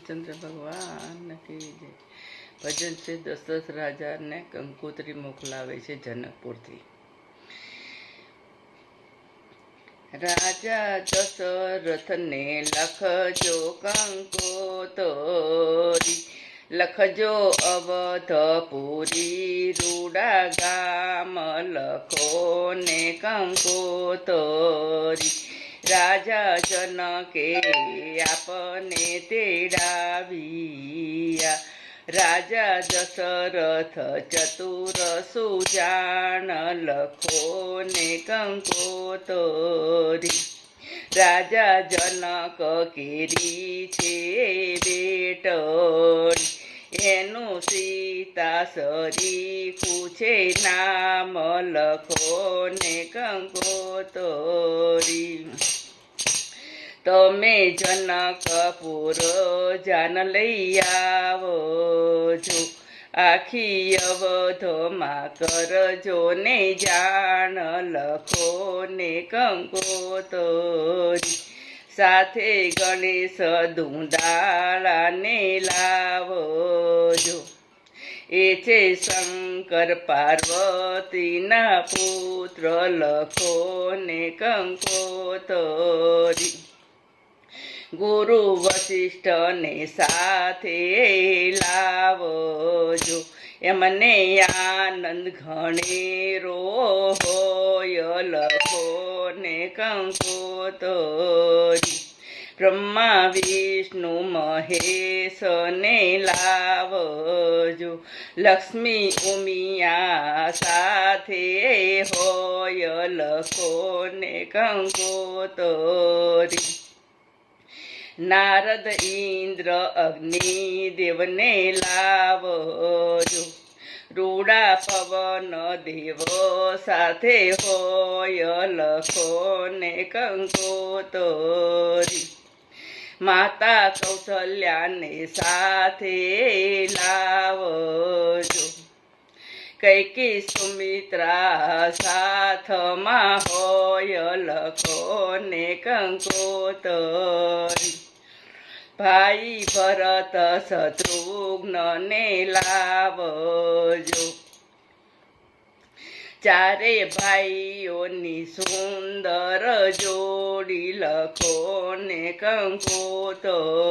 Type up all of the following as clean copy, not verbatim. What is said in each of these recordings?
રામચંદ્ર ભગવાન કી જય. ભજન છે દશરથ રાજાને કંકોત્રી મોકલાવે છે જનકપુરથી. રાજા દશરથને લખજો કંકોતરી, લખજો અવધપુરી રૂડા ગામ, લખો ને કંકોતરી. રાજા જનકે આપને તેડાવ્યા, રાજા દશરથ ચતુર સુજાણ, લખો ને કંકોતરી. રાજા જનક કેરી છે બેટડી, એનું સીતા સરીખું છે નામ, લખો ને કંકોતરી. તમે જનકપુર જાન લઈ આવો છો, આખી અવધમાં કરજો ને જાણ, લખો ને કંકોતરી. સાથે ગણેશ દુંદાળાને લાવજો, એ છે શંકર પાર્વતીના પુત્ર, લખો ને કંકોતરી. ગુરુ વશિષ્ઠને સાથે લાવજો, એમને આનંદ ઘણેરો હોય, લખો ને કંકોતરી. બ્રહ્મા વિષ્ણુ મહેશને લાવજો, લક્ષ્મી ઉમિયા સાથે હોય, લખો ને કંકોતરી. નારદ ઇન્દ્ર અગ્નિ દેવને લાવજો, રૂડા પવન દેવ સાથે હોય, લખો ને કંકોતરી. માતા કૌશલ્યાને સાથે લાવજો, કૈકેયી સુમિત્રા સાથમાં હોય, લખો ને કંકોતરી. ભાઈ ભરત શત્રુઘ્નને લાવજો, ચારે ભાઈઓની સુંદર જોડી, લખો ને કંકોતરી.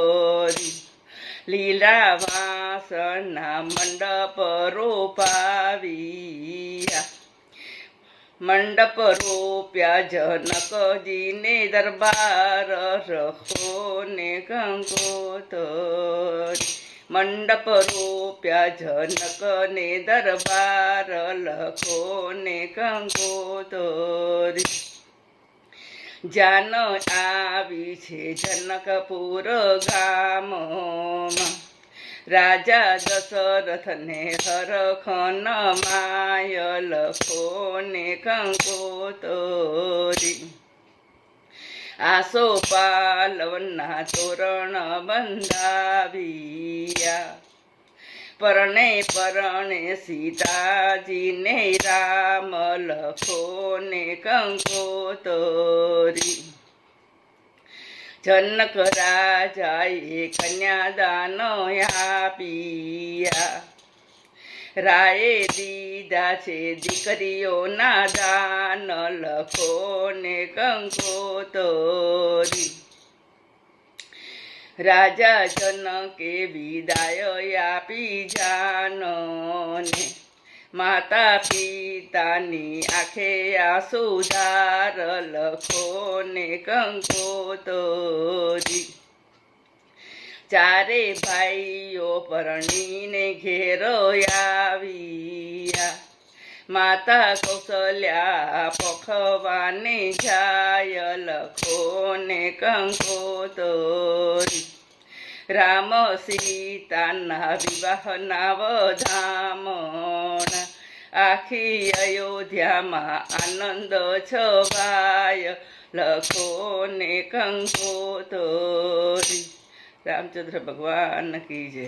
લીલા વાસણના મંડપ રોપાવ્યા, મંડપ રોપ્યા જનકજીને દરબાર, રખો ને કંકોતરી. મંડપ રોપ્યા જનકને દરબાર, લખો ને કંકોતરી. જાન આવી છે જનકપુર ગામમાં, રાજા દશરથને હરખન માય, લખો ને કંકોતરી. આસોપાલવના તોરણ બંધાવ્યા, પરણે પરણે સીતાજીને રામ, લખો ને કંકોતરી. જનક રાજાએ કન્યાદાન આપ્યા, રાયે દીધા છે દીકરીઓના દાન, લખો ને કંકોતરી. રાજા જનકે વિદાય આપી જાનને, માતા પિતાની આંખે આંસુધાર, લખો ને કંકોતરી. ચારે ભાઈઓ પરણીને ઘેર આવ્યા, માતા કૌશલ્યા પખવાને જાય, લખો ને કંકોતરી. રામ સીતાના વિવાહના વધામણા, આખી અયોધ્યામાં આનંદ છવાય, લખો ને કંકોતરી. રામચંદ્ર ભગવાન કી જય.